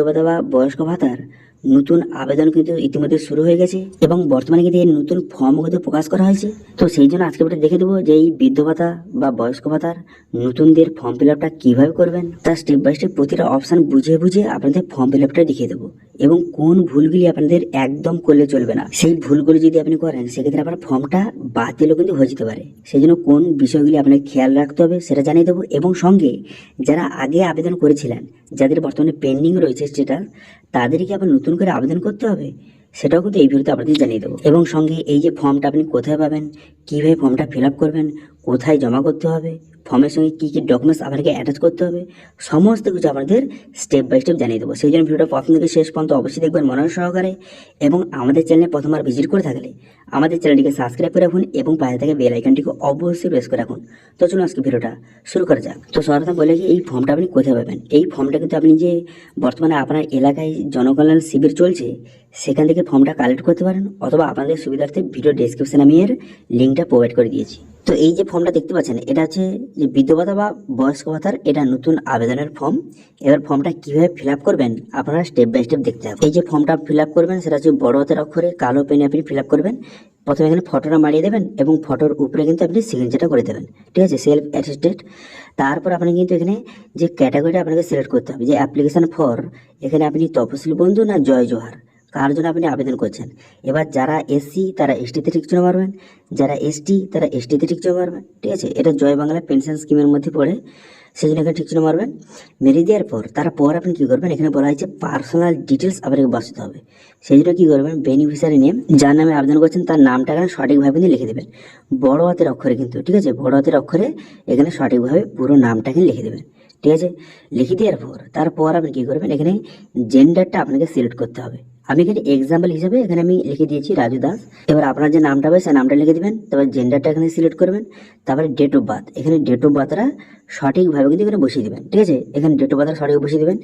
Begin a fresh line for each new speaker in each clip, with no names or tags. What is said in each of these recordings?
বিধবা বা বয়স্ক ভাতার নতুন আবেদন কিন্তু ইতিমধ্যে শুরু হয়ে গেছে এবং বর্তমানে কিন্তু এই নতুন ফর্ম কিন্তু প্রকাশ করা হয়েছে। তো সেই জন্য আজকে আমরা দেখে দেবো যে এই বৃদ্ধ ভাতা বা বয়স্ক ভাতার নতুনদের ফর্ম ফিল আপটা কিভাবে করবেন, তার স্টেপ বাই স্টেপ প্রতিটা অপশন বুঝে বুঝে আপনাদের ফর্ম ফিল আপটা দেখিয়ে দেবো এবং কোন ভুলগুলি আপনাদের একদম করলে চলবে না। সেই ভুলগুলি যদি আপনি করেন সেক্ষেত্রে আপনার ফর্মটা বাতিলও কিন্তু হয়ে যেতে পারে। সেই জন্য কোন বিষয়গুলি আপনাকে খেয়াল রাখতে হবে সেটা জানিয়ে দেবো এবং সঙ্গে যারা আগে আবেদন করেছিলেন, যাদের বর্তমানে পেন্ডিং রয়েছে সেটা, তাদেরকে আবার নতুন করে আবেদন করতে হবে সেটাও কিন্তু এই ভিডিওতে আপনাদের জানিয়ে দেবো। এবং সঙ্গে এই যে ফর্মটা আপনি কোথায় পাবেন, কীভাবে ফর্মটা ফিল আপ করবেন, কোথায় জমা করতে হবে, ফর্মের সঙ্গে কী কী ডকুমেন্টস আপনাকে অ্যাটাচ করতে হবে, সমস্ত কিছু আপনাদের স্টেপ বাই স্টেপ জানিয়ে দেবো। সেই জন্য ভিডিওটা প্রথম থেকে শেষ পর্যন্ত অবশ্যই দেখবেন মনোযোগ সহকারে এবং আমাদের চ্যানেলে প্রথমবার ভিজিট করে থাকলে আমাদের চ্যানেলটিকে সাবস্ক্রাইব করে রাখুন এবং পাশে থেকে বেল আইকনটিকে অবশ্যই প্রেস করে রাখুন। তো চলুন আজকে ভিডিওটা শুরু করা যাক। তো সর্বপ্রথম বলে কি এই ফর্মটা আপনি কোথায় পাবেন। এই ফর্মটা কিন্তু আপনি যে বর্তমানে আপনার এলাকায় জনকল্যাণ শিবির চলছে সেখান থেকে ফর্মটা কালেক্ট করতে পারেন, অথবা আপনাদের সুবিধার্থে ভিডিও ডেসক্রিপশনে আমি এর লিঙ্কটা প্রোভাইড করে দিয়েছি। তো এই যে ফর্মটা দেখতে পাচ্ছেন এটা হচ্ছে যে বৃদ্ধ ভাতা বা বয়স্ক ভাতার এটা নতুন আবেদনের ফর্ম। এবার ফর্মটা কিভাবে ফিল আপ করবেন আপনারা স্টেপ বাই স্টেপ দেখতে হবে। এই যে ফর্মটা ফিল আপ করবেন সেটা হচ্ছে বড় হাতের অক্ষরে কালো পেনে আপনি ফিল আপ করবেন। প্রথমে এখানে ফটোটা মারিয়ে দেবেন এবং ফটোর উপরে কিন্তু আপনি সিগনেচারটা করে দেবেন, ঠিক আছে, সেলফ অ্যাটেস্টেড। তারপর আপনি কিন্তু এখানে যে ক্যাটাগরিটা আপনাকে সিলেক্ট করতে হবে, যে অ্যাপ্লিকেশন ফর, এখানে আপনি তপশিলি বন্ধু না জয় জোহার কার জন্য আপনি আবেদন করছেন। এবার যারা এসসি তারা এসটিতে ঠিক চিহ্ন মারবেন, যারা এসটি তারা এসটিতে ঠিক চিহ্ন মারবেন, ঠিক আছে। এটা জয় বাংলা পেনশন স্কিমের মধ্যে পড়ে, সেই জন্য এখানে ঠিক চিহ্ন মারবেন। মেরে দেওয়ার পর তারপর আপনি কী করবেন, এখানে বলা হয়েছে পার্সোনাল ডিটেলস আপনাকে বসাতে হবে। সেই জন্য কী করবেন, বেনিফিশিয়ারি নেম, যার নামে আবেদন করছেন তার নামটা এখানে সঠিকভাবে কিন্তু লিখে দেবেন, বড় হাতের অক্ষরে কিন্তু, ঠিক আছে, বড় হাতের অক্ষরে এখানে সঠিকভাবে পুরো নামটা এখানে লিখে দেবেন, ঠিক আছে। লিখে দেওয়ার পর তারপর আপনি কী করবেন, এখানে জেন্ডারটা আপনাকে সিলেক্ট করতে হবে। আমি এখানে এক্সাম্পল হিসেবে এখানে আমি লিখে দিয়েছি রাজু দাস। এবার আপনার যে নামটা হবে সেই নামটা লিখে দেবেন, তারপর জেন্ডারটা এখানে সিলেক্ট করবেন, তারপরে ডেট অফ বার্থ, এখানে ডেট অফ বার্থটা সঠিকভাবে কিন্তু এখানে বসিয়ে দেবেন, ঠিক আছে। এখানে ডেট অফ বার্থটা সঠিক বসিয়ে দেবেন।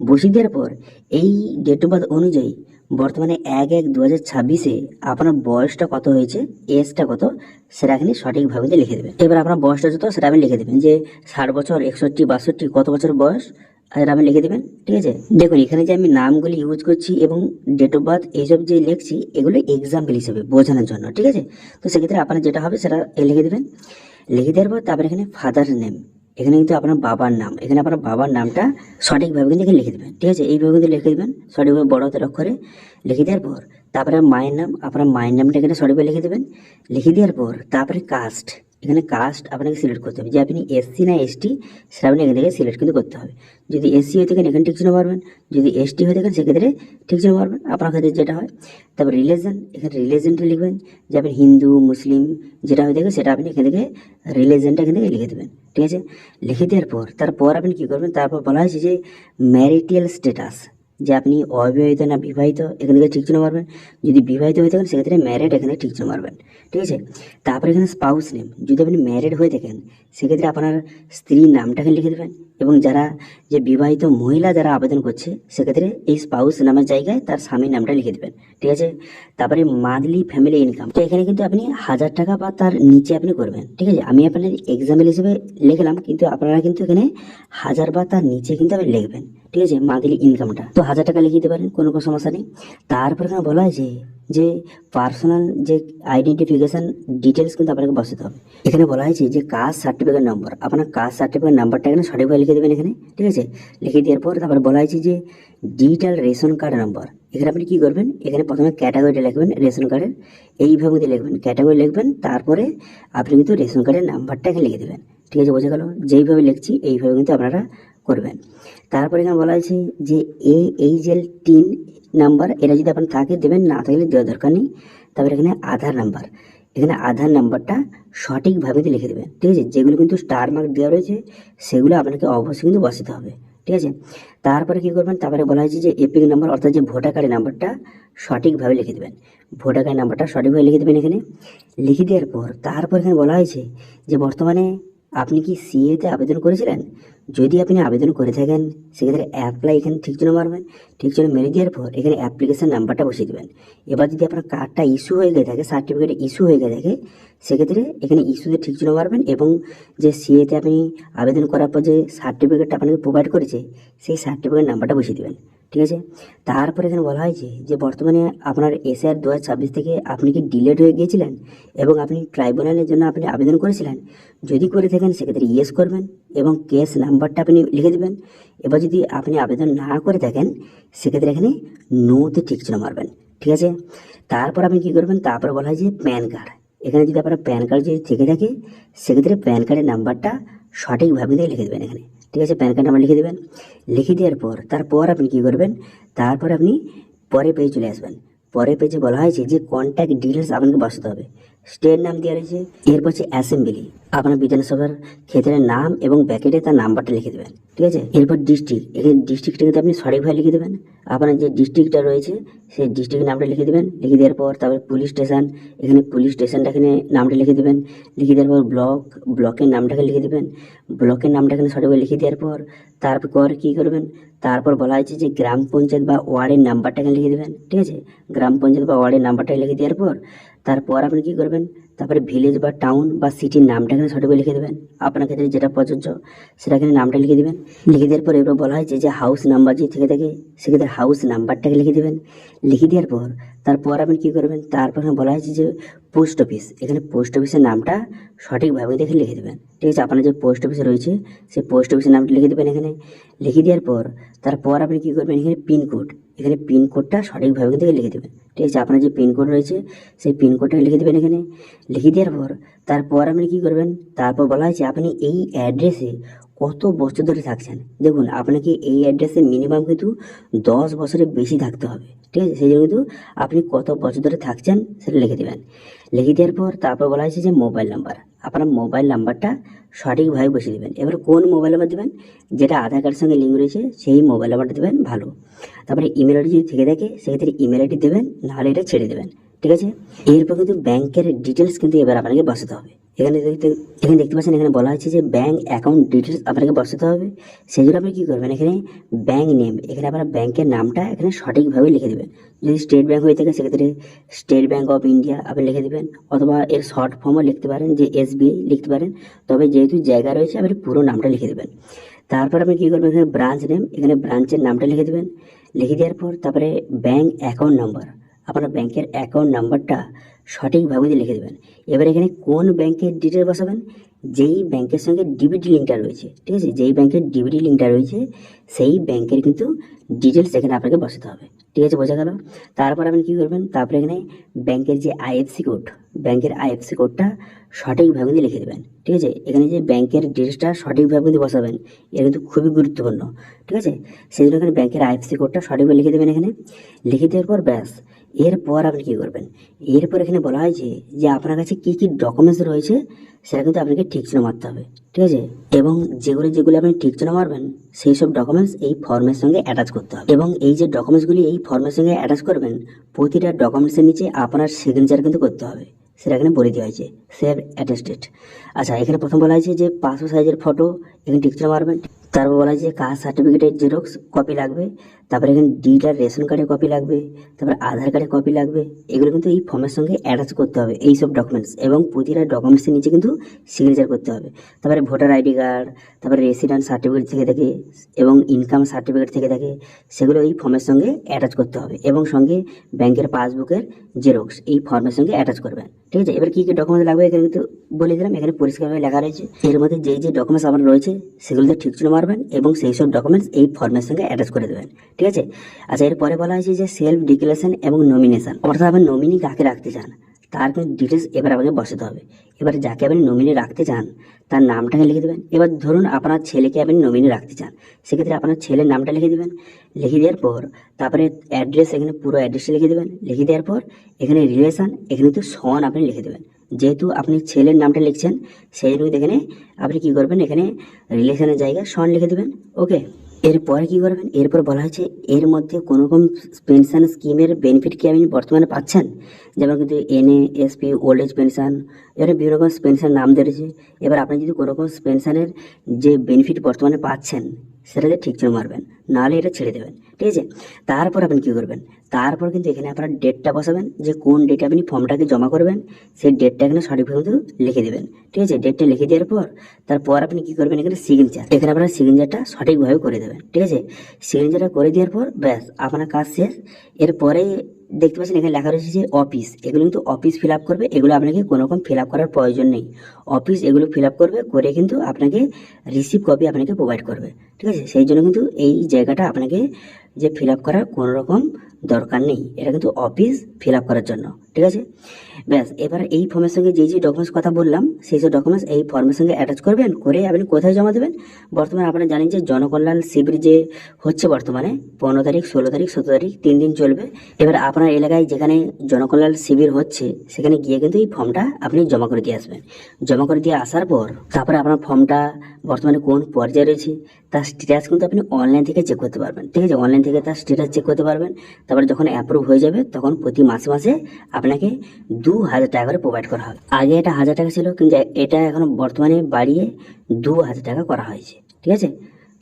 বসিয়ে দেওয়ার পর এই ডেট অফ বার্থ অনুযায়ী বর্তমানে 1/1/2026 আপনার বয়সটা কত হয়েছে, এজটা কত, সেটা এখানে সঠিকভাবে লিখে দেবেন। এবার আপনার বয়সটা যত সেটা আপনি লিখে দেবেন, যে 60 বছর, 61, 62 কত বছর বয়স, আর আপনি লিখে দেবেন, ঠিক আছে। দেখুন এখানে যে আমি নামগুলি ইউজ করছি এবং ডেট অফ বার্থ এইসব যে লিখছি এগুলো এক্সাম্পল হিসেবে বোঝানোর জন্য, ঠিক আছে। তো সেক্ষেত্রে আপনার যেটা হবে সেটা লিখে দেবেন। লিখে দেওয়ার পর তারপরে এখানে ফাদার নেম, এখানে কিন্তু আপনার বাবার নাম, এখানে আপনার বাবার নামটা সঠিকভাবে কিন্তু এখানে লিখে দেবেন, ঠিক আছে। এইভাবে কিন্তু লিখে দেবেন সঠিকভাবে বড় হাতের অক্ষরে। লিখে দেওয়ার পর তারপরে মায়ের নাম, আপনার মায়ের নামটা এখানে সঠিকভাবে লিখে দেবেন। লিখে দেওয়ার পর তারপরে কাস্ট, এখানে কাস্ট আপনাকে সিলেক্ট করতে হবে, যে আপনি এসসি না এসটি সেটা আপনি এখান থেকে সিলেক্ট কিন্তু করতে হবে। যদি এসসি হয়ে থাকেন এখানে ঠিক চিহ্ন মারবেন, যদি এসটি হয়ে থাকেন সেক্ষেত্রে ঠিক চিহ্ন মারবেন, আপনার ক্ষেত্রে যেটা হয়। তারপর রিলিজন, এখানে রিলিজনটা লিখবেন, যে আপনি হিন্দু মুসলিম যেটা হয়ে থাকে সেটা আপনি এখান থেকে রিলিজনটা এখান থেকে লিখে দেবেন, ঠিক আছে। লিখে দেওয়ার পর তারপর আপনি কী করবেন, তারপর বলা হয়েছে যে ম্যারিটাল স্ট্যাটাস, যে আপনি অবিবাহিত না বিবাহিত, এখান থেকে ঠিক চিহ্ন মারবেন। যদি বিবাহিত হয়ে থাকেন সেক্ষেত্রে ম্যারিড এখানে ঠিক চিহ্ন মারবেন, ঠিক আছে। তারপরে এখানে স্পাউস নেম, যদি আপনি ম্যারিড হয়ে থাকেন সেক্ষেত্রে আপনার স্ত্রীর নামটাকে লিখে দেবেন এবং যারা যে বিবাহিত মহিলা যারা আবেদন করছে সেক্ষেত্রে এই স্পাউস নামের জায়গায় তার স্বামীর নামটা লিখে দেবেন, ঠিক আছে। তারপরে মান্থলি ফ্যামিলি ইনকাম, তো এখানে কিন্তু আপনি 1000 টাকা বা তার নিচে আপনি করবেন, ঠিক আছে। আমি আপনার এক্সাম্পল হিসেবে লিখলাম, কিন্তু আপনারা কিন্তু এখানে 1000 বা তার নিচে কিন্তু আপনি লিখবেন, ঠিক আছে, মান্থলি ইনকামটা। তো 1000 টাকা লিখে দিতে পারেন, কোনো সমস্যা নেই। তারপর এখানে বলা হয়েছে যে পার্সোনাল যে আইডেন্টিফিকেশন ডিটেলস কিন্তু আপনাকে বসাতে হবে। এখানে বলা হয়েছে যে কাস্ট সার্টিফিকেট নম্বর, আপনার কাস্ট সার্টিফিকেট নাম্বারটা এখানে সঠিকভাবে লিখে দেবেন এখানে, ঠিক আছে। লিখে দেওয়ার পর তারপর বলা হয়েছে যে ডিজিটাল রেশন কার্ড নাম্বার, এখানে আপনি কী করবেন, এখানে প্রথমে ক্যাটাগরিটা লিখবেন রেশন কার্ডের, এইভাবে কিন্তু লিখবেন, ক্যাটাগরি লিখবেন, তারপরে আপনি কিন্তু রেশন কার্ডের নাম্বারটা এখানে লিখে দেবেন, ঠিক আছে, বোঝা গেল। যেইভাবে লিখছি এইভাবে কিন্তু আপনারা করবেন। তারপরে এখানে বলা হয়েছে যে এইচএল টিন নাম্বার, এটা যদি আপনার থাকে দেবেন, না থাকলে দেওয়ার দরকার নেই। তারপরে এখানে আধার নাম্বার, এখানে আধার নাম্বারটা সঠিকভাবে লিখে দেবেন, ঠিক আছে। যেগুলো কিন্তু স্টার মার্ক দেওয়া রয়েছে সেগুলো আপনাকে অবশ্যই কিন্তু বসাতে হবে, ঠিক আছে। তারপরে কী করবেন, তারপরে বলা হয়েছে যে এপিক নাম্বার অর্থাৎ যে ভোটার কার্ডের নাম্বারটা সঠিকভাবে লিখে দেবেন, ভোটার কার্ড নাম্বারটা সঠিকভাবে লিখে দেবেন এখানে। লিখে দেওয়ার পর তারপর এখানে বলা হয়েছে যে বর্তমানে আপনি কি সিএতে আবেদন করেছিলেন, যদি আপনি আবেদন করে থাকেন সেক্ষেত্রে অ্যাপ্লাই এখানে ঠিক জন্য মারবেন, ঠিক জন্য মেরে দেওয়ার পর এখানে অ্যাপ্লিকেশন নাম্বারটা বসিয়ে দেবেন। এবার যদি আপনার কার্ডটা ইস্যু হয়ে গিয়ে থাকে, সার্টিফিকেট ইস্যু হয়ে গিয়ে থাকে, সেক্ষেত্রে এখানে ইস্যুতে ঠিক জন্য মারবেন এবং যে সিএতে আপনি আবেদন করার পর যে সার্টিফিকেটটা আপনাকে প্রোভাইড করেছে সেই সার্টিফিকেট নাম্বারটা বসিয়ে দেবেন। ঠিক আছে, তারপরে এখানে বলা হয়েছে যে বর্তমানে আপনার এসআর 2026 থেকে আপনি কি ডিলেট হয়ে গিয়েছিলেন এবং আপনি ট্রাইব্যুনালের জন্য আপনি আবেদন করেছিলেন, যদি করে থাকেন সেক্ষেত্রে ইয়েস করবেন এবং কেস নাম্বারটা আপনি লিখে দেবেন। এবার যদি আপনি আবেদন না করে থাকেন সেক্ষেত্রে এখানে নোতে ঠিক চিহ্ন মারবেন। ঠিক আছে, তারপর আপনি কী করবেন, তারপর বলা হয় যে প্যান কার্ড। এখানে যদি আপনার প্যান কার্ড যদি থেকে থাকে সেক্ষেত্রে প্যান কার্ডের নাম্বারটা সঠিকভাবে দিয়ে লিখে দেবেন এখানে। ঠিক আছে, প্যান কার্ড নাম্বার লিখে দেবেন। লিখে দেওয়ার পর তারপর আপনি কী করবেন, তারপর আপনি পরের পেজে চলে আসবেন। পরের পেজে বলা হয়েছে যে কন্ট্যাক্ট ডিটেলস আপনাকে বসাতে হবে। স্টেট নাম দেওয়া রয়েছে, এরপর হচ্ছে অ্যাসেম্বলি, আপনার বিধানসভার ক্ষেত্রের নাম এবং ব্যাকেটে তার নাম্বারটা লিখে দেবেন। ঠিক আছে, এরপর ডিস্ট্রিক্ট, এখানে ডিস্ট্রিক্টটা কিন্তু আপনি সঠিকভাবে লিখে দেবেন। আপনার যে ডিস্ট্রিক্টটা রয়েছে সেই ডিস্ট্রিক্টের নামটা লিখে দেবেন। লিখে দেওয়ার পর তারপরে পুলিশ স্টেশন, এখানে পুলিশ স্টেশনটা এখানে নামটা লিখে দেবেন। লিখে দেওয়ার পর ব্লকের নামটাকে লিখে দেবেন। ব্লকের নামটা এখানে সঠিকভাবে লিখে দেওয়ার পর তারপর কী করবেন, তারপর বলা হয়েছে যে গ্রাম পঞ্চায়েত বা ওয়ার্ডের নাম্বারটা এখানে লিখে দেবেন। ঠিক আছে, গ্রাম পঞ্চায়েত বা ওয়ার্ডের নাম্বারটা লিখে দেওয়ার পর তারপর আপনি কী করবেন, তারপরে ভিলেজ বা টাউন বা সিটির নামটা এখানে সঠিকভাবে লিখে দেবেন। আপনার ক্ষেত্রে যেটা প্রযোজ্য সেটা এখানে নামটা লিখে দেবেন। লিখে দেওয়ার পর এবার বলা হয়েছে যে হাউস নাম্বার যদি থেকে থাকে সেক্ষেত্রে হাউস নাম্বারটাকে লিখে দেবেন। লিখে দেওয়ার পর তারপর আপনি কী করবেন, তারপর এখানে বলা হয়েছে যে পোস্ট অফিস, এখানে পোস্ট অফিসের নামটা সঠিকভাবে দেখে লিখে দেবেন। ঠিক আছে, আপনার যে পোস্ট অফিস রয়েছে সেই পোস্ট অফিসের নামটা লিখে দেবেন এখানে। লিখে দেওয়ার পর তারপর আপনি কী করবেন, এখানে পিনকোড, এখানে পিনকোডটা সঠিকভাবে দেখে লিখে দেবেন। ঠিক আছে, আপনার যে পিনকোড রয়েছে সেই পিনকোডটা লিখে দেবেন এখানে। লিখে দেওয়ার পর তারপর আপনি কী করবেন, তারপর বলা হয়েছে আপনি এই অ্যাড্রেসে কত বছর ধরে থাকছেন। দেখুন আপনাকে এই অ্যাড্রেসে মিনিমাম কিন্তু 10 বছরের বেশি থাকতে হবে। ঠিক আছে, সেই জন্য কিন্তু আপনি কত বছর ধরে থাকছেন সেটা লিখে দেবেন। লিখে দেওয়ার পর তারপর বলা হয়েছে যে মোবাইল নাম্বার, আপনার মোবাইল নাম্বারটা সঠিকভাবে বসিয়ে দেবেন। এবার কোন মোবাইল নাম্বার দেবেন, যেটা আধার কার্ডের সঙ্গে লিঙ্ক রয়েছে সেই মোবাইল নাম্বারটা দেবেন ভালো। তারপরে ইমেল আইডি যদি থেকে থাকে সেক্ষেত্রে ইমেল আইডি দেবেন, নাহলে এটা ছেড়ে দেবেন। ঠিক আছে, এরপর কিন্তু ব্যাংকের ডিটেলস কিন্তু এবার আপনাকে বসাতে হবে। এখানে দেখতে পাচ্ছেন এখানে বলা হয়েছে যে ব্যাংক অ্যাকাউন্ট ডিটেলস আপনাকে বসাতে হবে। সেই জন্য আপনি কী করবেন, এখানে ব্যাংক নেম, এখানে আপনার ব্যাংকের নামটা এখানে সঠিকভাবে লিখে দেবেন। যদি স্টেট ব্যাংক হয়ে থাকে সেক্ষেত্রে স্টেট ব্যাংক অফ ইন্ডিয়া আপনি লিখে দেবেন, অথবা এর শর্ট ফর্মও লিখতে পারেন যে SBI লিখতে পারেন। তবে যেহেতু জায়গা রয়েছে আপনি পুরো নামটা লিখে দেবেন। তারপর আপনি কী করবেন, এখানে ব্রাঞ্চ নেম, এখানে ব্রাঞ্চের নামটা লিখে দেবেন। লিখে দেওয়ার পর তারপরে ব্যাংক অ্যাকাউন্ট নাম্বার, আপনার ব্যাংকের অ্যাকাউন্ট নাম্বারটা সঠিকভাবে লিখে দেবেন। এবার এখানে কোন ব্যাংকের ডিটেল বসাবেন, যেই ব্যাংকের সঙ্গে ডিবিটি লিঙ্কটা রয়েছে। ঠিক আছে, যেই ব্যাংকের ডিবিটি লিঙ্কটা রয়েছে সেই ব্যাংকের কিন্তু ডিটেলস এখানে আপনাকে বসাতে হবে। ঠিক আছে, বোঝা গেল। তারপর আপনি কী করবেন, তারপরে এখানে ব্যাংকের যে IFSC কোড, ব্যাংকের IFSC কোডটা সঠিকভাবে লিখে দেবেন। ঠিক আছে, এখানে যে ব্যাংকের ডিটেলসটা সঠিকভাবে বসাবেন এটা কিন্তু খুবই গুরুত্বপূর্ণ। ঠিক আছে, সেই জন্য এখানে ব্যাংকের IFSC কোডটা সঠিকভাবে লিখে দেবেন এখানে। লিখে দেওয়ার পর ব্যাস, এরপর আপনি কী করবেন, এরপর এখানে বলা হয়েছে যে আপনার কাছে কী কী ডকুমেন্টস রয়েছে সেটা কিন্তু আপনাকে ঠিক চিহ্ন মারতে হবে। ঠিক আছে, এবং যেগুলো আপনি ঠিক চিহ্ন মারবেন সেই সব ডকুমেন্টস এই ফর্মের সঙ্গে অ্যাটাচ করতে হবে। এবং এই যে ডকুমেন্টসগুলি এই ফর্মের সঙ্গে অ্যাটাচ করবেন, প্রতিটা ডকুমেন্টসের নিচে আপনার সিগনেচার কিন্তু করতে হবে, সেটা এখানে বলে দেওয়া হয়েছে, সেভ অ্যাটেস্টেড। আচ্ছা, এখানে প্রথম বলা হয়েছে যে পাসপোর্ট সাইজের ফটো এখানে ঠিক চিহ্ন মারবেন। তারপর বলা হয়েছে কাস্ট সার্টিফিকেটের জেরক্স কপি লাগবে, তারপরে এখানে ডিলার রেশন কার্ডের কপি লাগবে, তারপরে আধার কার্ডের কপি লাগবে। এগুলো কিন্তু এই ফর্মের সঙ্গে অ্যাটাচ করতে হবে এই সব ডকুমেন্টস, এবং প্রতিটা ডকুমেন্টসের নিচে কিন্তু সিগনেচার করতে হবে। তারপরে ভোটার ID কার্ড, তারপরে রেসিডেন্ট সার্টিফিকেট থেকে থাকে এবং ইনকাম সার্টিফিকেট থেকে থাকে, সেগুলো এই ফর্মের সঙ্গে অ্যাটাচ করতে হবে। এবং সঙ্গে ব্যাংকের পাসবুকের জেরক্স এই ফর্মের সঙ্গে অ্যাটাচ করবেন। ঠিক আছে, এবার কী কী ডকুমেন্টস লাগবে এখানে কিন্তু বলে দিলাম, এখানে পরিষ্কারভাবে লেখা রয়েছে। এর মধ্যে যে ডকুমেন্টস আপনার রয়েছে সেগুলোতে ঠিক চিহ্ন মারবেন এবং সেই সব ডকুমেন্টস এই ফর্মের সঙ্গে অ্যাটাচ করে দেবেন। ঠিক আছে, আচ্ছা, এরপরে বলা হয়েছে যে সেলফ ডিক্লারেশন এবং নমিনেশন, অর্থাৎ আপনি নমিনি কাকে রাখতে চান তার কিন্তু ডিটেলস এবার আপনাকে বসাতে হবে। এবার যাকে আপনি নমিনি রাখতে চান তার নামটাকে লিখে দেবেন। এবার ধরুন আপনার ছেলেকে আপনি নমিনি রাখতে চান, সেক্ষেত্রে আপনার ছেলের নামটা লিখে দেবেন। লিখে দেওয়ার পর তারপরে অ্যাড্রেস, এখানে পুরো অ্যাড্রেসটা লিখে দেবেন। লিখে দেওয়ার পর এখানে রিলেশন, এখানে তো সন আপনি লিখে দেবেন। যেহেতু আপনি ছেলের নামটা লিখছেন সেই জন্য এখানে আপনি কী করবেন, এখানে রিলেশনের জায়গায় সন লিখে দেবেন। ওকে, এরপরে কি করবেন, এরপর বলা হয়েছে এর মধ্যে কোনো রকম পেনশন স্কিমের বেনিফিট কি আপনি বর্তমানে পাচ্ছেন, যেমন কিন্তু NASP ওল্ড এজ পেনশন, এবারে বিভিন্ন রকম পেনশন নাম দিয়েছে। এবার আপনি যদি কোনো রকম পেনশনের যে বেনিফিট বর্তমানে পাচ্ছেন সেটাতে ঠিক চিহ্ন মারবেন, নাহলে এটা ছেড়ে দেবেন, ঠিক আছে। তারপর আপনি কী করবেন, তারপর কিন্তু এখানে আপনার ডেটটা বসাবেন, যে কোন ডেটে আপনি ফর্মটাকে জমা করবেন সেই ডেটটা এখানে সঠিকভাবে লিখে দেবেন, ঠিক আছে। ডেটটা লিখে দেওয়ার পর তারপর আপনি কী করবেন, এখানে সিগনেচার, এখানে আপনার সিগনেচারটা সঠিকভাবে করে দেবেন, ঠিক আছে। সিগনেচারটা করে দেওয়ার পর ব্যাস আপনার কাজ শেষ। এরপরে দেখতে পাচ্ছেন এখানে লেখা রয়েছে যে অফিস, এগুলো কিন্তু অফিস ফিল আপ করবে, এগুলো আপনাকে কোনো রকম ফিল আপ করার প্রয়োজন নেই। অফিস এগুলো ফিল আপ করবে, করে কিন্তু আপনাকে রিসিভ কপি আপনাকে প্রোভাইড করবে, ঠিক আছে। সেই জন্য কিন্তু এই জায়গাটা আপনাকে যে ফিল আপ করার কোনো রকম দরকার নেই, এটা কিন্তু অফিস ফিল আপ করার জন্য, ঠিক আছে। ব্যাস এবার এই ফর্মের সঙ্গে যে ডকুমেন্টস কথা বললাম সেই সব ডকুমেন্টস এই ফর্মের সঙ্গে অ্যাটাচ করবেন, করে আপনি কোথায় জমা দেবেন। বর্তমানে আপনারা জানেন যে জনকল্যাণ শিবির যে হচ্ছে বর্তমানে 15 তারিখ 16 তারিখ 17 তারিখ 3 দিন চলবে। এবার আপনার এলাকায় যেখানে জনকল্যাণ শিবির হচ্ছে সেখানে গিয়ে কিন্তু এই ফর্মটা আপনি জমা করে দিয়ে আসবেন। জমা করে দিয়ে আসার পর তারপরে আপনার ফর্মটা বর্তমানে কোন পর্যায়ে রয়েছে তার স্ট্যাটাস কিন্তু আপনি অনলাইন থেকে চেক করতে পারবেন, ঠিক আছে। অনলাইন থেকে তার স্ট্যাটাস চেক করতে পারবেন। তারপরে যখন অ্যাপ্রুভ হয়ে যাবে তখন প্রতি মাসে মাসে আপনাকে 2000 টাকা করে প্রোভাইড করা হবে। আগে এটা 1000 টাকা ছিল, কিন্তু এটা এখন বর্তমানে বাড়িয়ে 2000 টাকা করা হয়েছে, ঠিক আছে।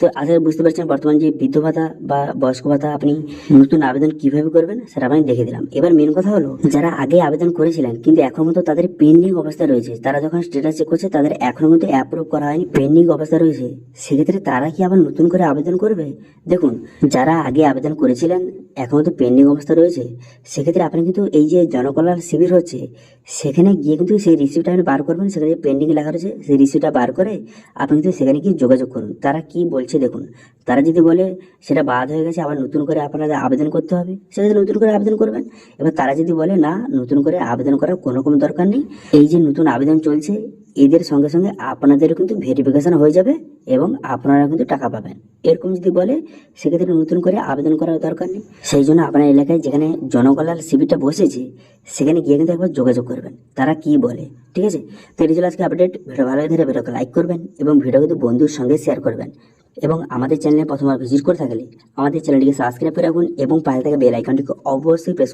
তো আশা করি বুঝতে পারছেন বর্তমান যে বৃদ্ধ ভাতা বা বয়স্ক ভাতা আপনি নতুন আবেদন কিভাবে করবেন সেটা আমি দেখে দিলাম। এবার মেন কথা হলো যারা আগে আবেদন করেছিলেন কিন্তু এখন মতো তাদের পেন্ডিং অবস্থায় রয়েছে, তারা যখন স্ট্যাটাস চেক করছে তাদের এখনো মতো অ্যাপ্রুভ করা হয়নি, পেন্ডিং অবস্থা রয়েছে, সেক্ষেত্রে তারা কি আবার নতুন করে আবেদন করবে? দেখুন, যারা আগে আবেদন করেছিলেন এখনো তো পেন্ডিং অবস্থা রয়েছে, সেক্ষেত্রে আপনি কিন্তু এই যে জনকল্যাণ শিবির হচ্ছে সেখানে গিয়ে কিন্তু সেই রিসিপ্টটা আপনি বার করবেন, সেখানে পেন্ডিং লেখা রয়েছে সেই রিসিপ্টটা বার করে আপনি কিন্তু সেখানে গিয়ে যোগাযোগ করুন। তারা কি বলছে দেখুন, তারা যদি বলে সেটা বাদ হয়ে গেছে আবার নতুন করে আপনাদের আবেদন করতে হবে, সেক্ষেত্রে নতুন করে আবেদন করবেন। এবার তারা যদি বলে না নতুন করে আবেদন করার কোনো রকম দরকার নেই, এই যে নতুন আবেদন চলছে এদের সঙ্গে সঙ্গে আপনাদেরও কিন্তু ভেরিফিকেশন হয়ে যাবে এবং আপনারা কিন্তু টাকা পাবেন, এরকম যদি বলে সেক্ষেত্রে নতুন করে আবেদন করার দরকার নেই। সেই জন্য আপনার এলাকায় যেখানে জনকল্যাণ শিবিরটা বসেছে সেখানে গিয়ে কিন্তু একবার যোগাযোগ করবেন তারা কি বলে, ঠিক আছে। তো এই ছিল আজকে আপডেট। ভিডিও ভালো লাগে ভিডিওকে লাইক করবেন এবং ভিডিও কিন্তু বন্ধুর সঙ্গে শেয়ার করবেন, এবং আমাদের চ্যানেলে প্রথমবার ভিজিট করে থাকলে আমাদের চ্যানেলটিকে সাবস্ক্রাইব করে রাখুন এবং পাশে থাকা বেল আইকনটিকে অবশ্যই প্রেস